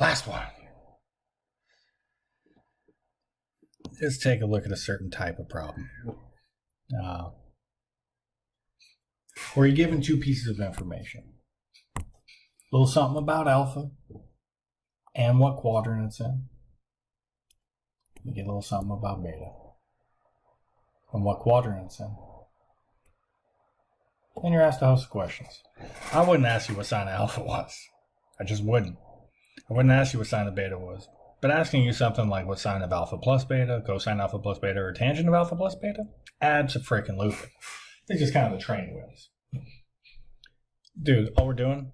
Last one. Let's take a look at a certain type of problem. Where you're given two pieces of information. A little something about alpha and what quadrant it's in. You get a little something about beta and what quadrant it's in. And you're asked to host questions. I wouldn't ask you what sign of alpha was. I just wouldn't. I wouldn't ask you what sign of beta was. But asking you something like what sign of alpha plus beta, cosine alpha plus beta, or tangent of alpha plus beta adds a freaking looping. It's just kind of the training wheels. Dude, all we're doing,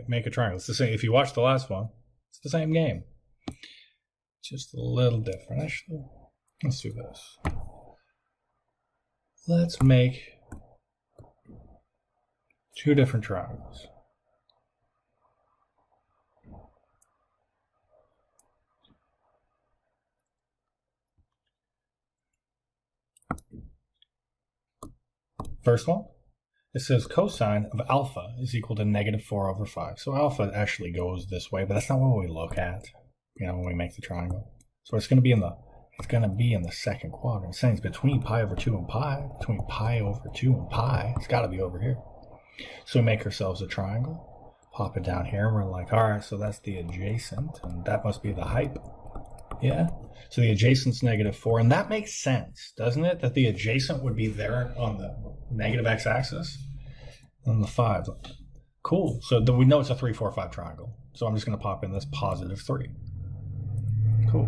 make a triangle. It's the same. If you watch the last one, it's the same game. Just a little different. Actually, let's do this. Let's make two different triangles. First one, it says cosine of alpha is equal to -4/5. So alpha actually goes this way, but that's not what we look at, when we make the triangle. So it's going to be in the second quadrant. It's saying it's between pi over 2 and pi, between pi over 2 and pi. It's got to be over here. So we make ourselves a triangle, pop it down here, and we're like, all right, so that's the adjacent, and that must be the height. Yeah. So the adjacent's -4, and that makes sense, doesn't it? That the adjacent would be there on the negative x-axis and the 5. Cool. So we know it's a 3, 4, 5 triangle. So I'm just going to pop in this +3. Cool.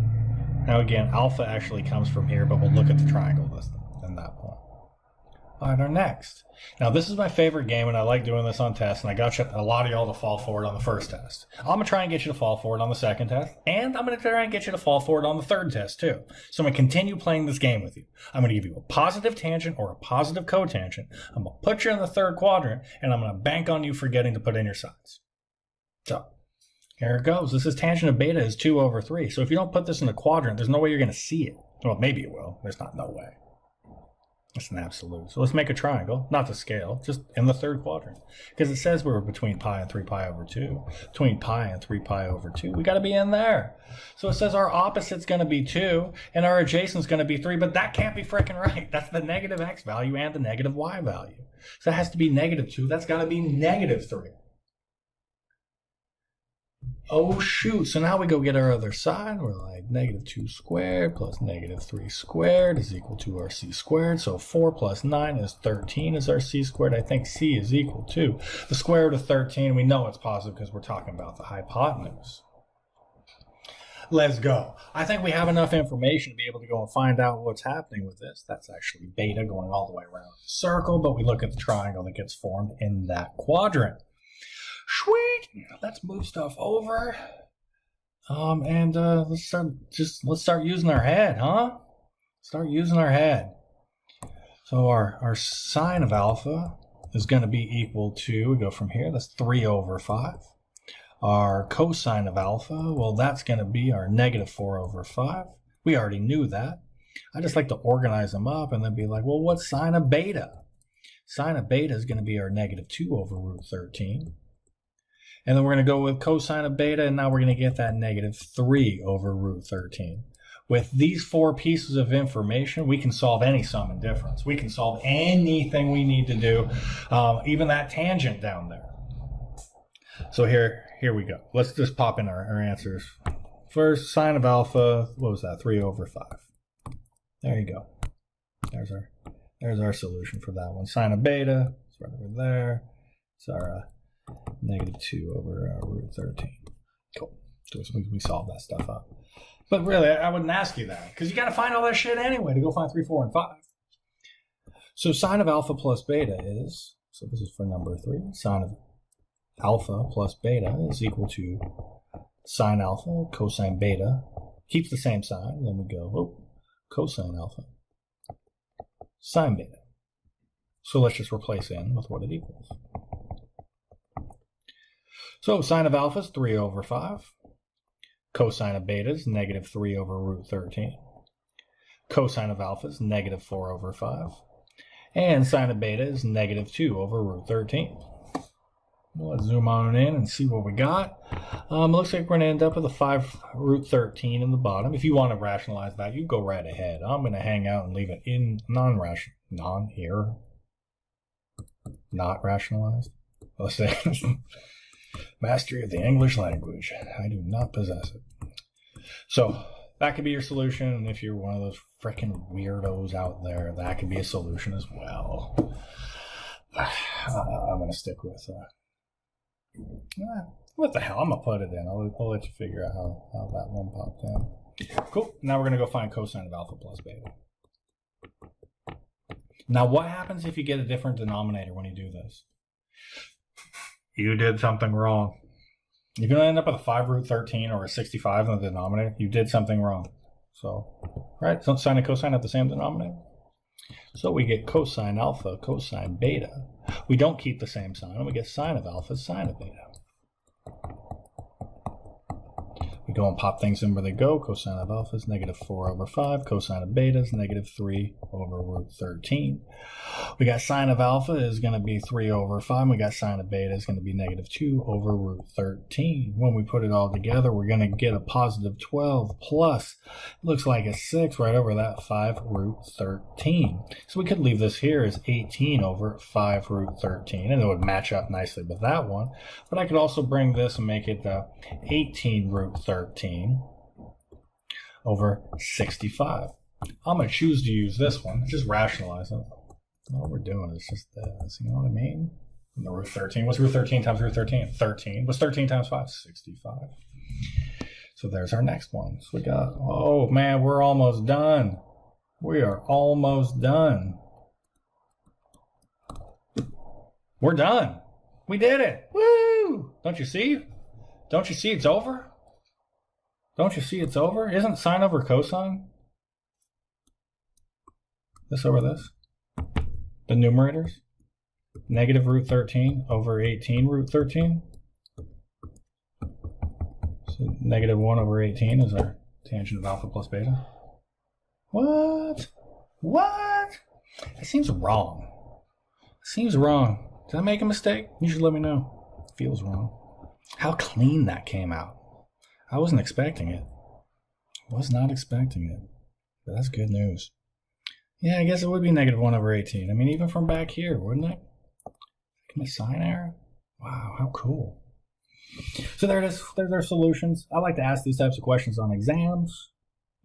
Now again, alpha actually comes from here, but we'll look at the triangle in that point. All right, our next. Now this is my favorite game, and I like doing this on tests, and I got a lot of y'all to fall for it on the first test. I'm going to try and get you to fall for it on the second test, and I'm going to try and get you to fall for it on the third test too. So I'm going to continue playing this game with you. I'm going to give you a positive tangent or a positive cotangent. I'm going to put you in the third quadrant, and I'm going to bank on you forgetting to put in your signs. So here it goes. This is tangent of beta is 2/3. So if you don't put this in a quadrant, there's no way you're going to see it. Well, maybe you will. There's no way. It's an absolute. So let's make a triangle, not to scale, just in the third quadrant. Because it says we're between pi and 3 pi over 2. Between pi and 3 pi over 2. We got to be in there. So it says our opposite's going to be 2 and our adjacent's going to be 3, but that can't be freaking right. That's the negative x value and the negative y value. So it has to be -2. That's got to be -3. Oh shoot, so now we go get our other side. We're like -2 squared plus -3 squared is equal to our c squared. So 4 plus 9 is 13 is our c squared. I think c is equal to the square root of 13. We know it's positive because we're talking about the hypotenuse. Let's go. I think we have enough information to be able to go and find out what's happening with this. That's actually beta going all the way around the circle, but we look at the triangle that gets formed in that quadrant. Sweet. Let's move stuff over. And let's start using our head, huh? Start using our head. So our sine of alpha is going to be equal to, we go from here, that's 3/5. Our cosine of alpha, well, that's going to be our -4/5. We already knew that. I just like to organize them up and then be like, well, what's sine of beta? Sine of beta is going to be our -2/√13. And then we're going to go with cosine of beta, and now we're going to get that -3/√13. With these 4 pieces of information, we can solve any sum and difference. We can solve anything we need to do, even that tangent down there. So here we go. Let's just pop in our answers. First, sine of alpha, what was that, 3/5. There you go. There's our solution for that one. Sine of beta, it's right over there. It's our -2/√13. Cool. So we solve that stuff up. But really, I wouldn't ask you that because you got to find all that shit anyway to go find 3, 4, and 5. So sine of alpha plus beta is, so this is for number 3, sine of alpha plus beta is equal to sine alpha cosine beta. Keeps the same sign. Then we go, cosine alpha sine beta. So let's just replace in with what it equals. So sine of alpha is 3/5. Cosine of beta is -3/√13. Cosine of alpha is -4/5. And sine of beta is -2/√13. Let's zoom on in and see what we got. Looks like we're going to end up with a 5 root 13 in the bottom. If you want to rationalize that, you go right ahead. I'm going to hang out and leave it in non-here. Not rationalized. Let's say mastery of the English language. I do not possess it. So that could be your solution. And if you're one of those freaking weirdos out there, that could be a solution as well. I'm going to stick with what the hell? I'm going to put it in. I'll let you figure out how that one popped in. Cool. Now we're going to go find cosine of alpha plus beta. Now, what happens if you get a different denominator when you do this? You did something wrong. You're going to end up with a 5 root 13 or a 65 in the denominator. You did something wrong. So, right? So sine and cosine have the same denominator. So we get cosine alpha, cosine beta. We don't keep the same sign, and we get sine of alpha, sine of beta. We go and pop things in where they go. Cosine of alpha is negative 4 over 5. Cosine of beta is negative 3 over root 13. We got sine of alpha is going to be 3 over 5. We got sine of beta is going to be negative 2 over root 13. When we put it all together, we're going to get a positive 12 plus, looks like a 6 right over that 5 root 13. So we could leave this here as 18 over 5 root 13, and it would match up nicely with that one. But I could also bring this and make it 18 root 13 over 65. I'm going to choose to use this one. Just rationalize it. All we're doing is just this. You know what I mean? And the root 13. What's root 13 times root 13? 13. What's 13 times 5? 65. So there's our next one. So we got, oh man, we're almost done. We are almost done. We're done. We did it. Woo! Don't you see? Don't you see it's over? Don't you see it's over? Isn't sine over cosine? This over this? The numerators? Negative root 13 over 18 root 13. So negative 1 over 18 is our tangent of alpha plus beta. What? What? That seems wrong. It seems wrong. Did I make a mistake? You should let me know. It feels wrong. How clean that came out. I wasn't expecting it. Was not expecting it. But that's good news. Yeah, I guess it would be negative 1 over 18. I mean, even from back here, wouldn't it? A sine error? Wow, how cool. So there it is. There's our solutions. I like to ask these types of questions on exams.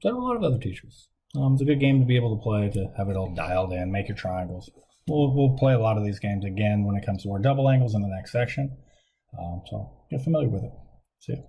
So do a lot of other teachers. It's a good game to be able to play, to have it all dialed in, make your triangles. We'll play a lot of these games again when it comes to our double angles in the next section. So get familiar with it. See you.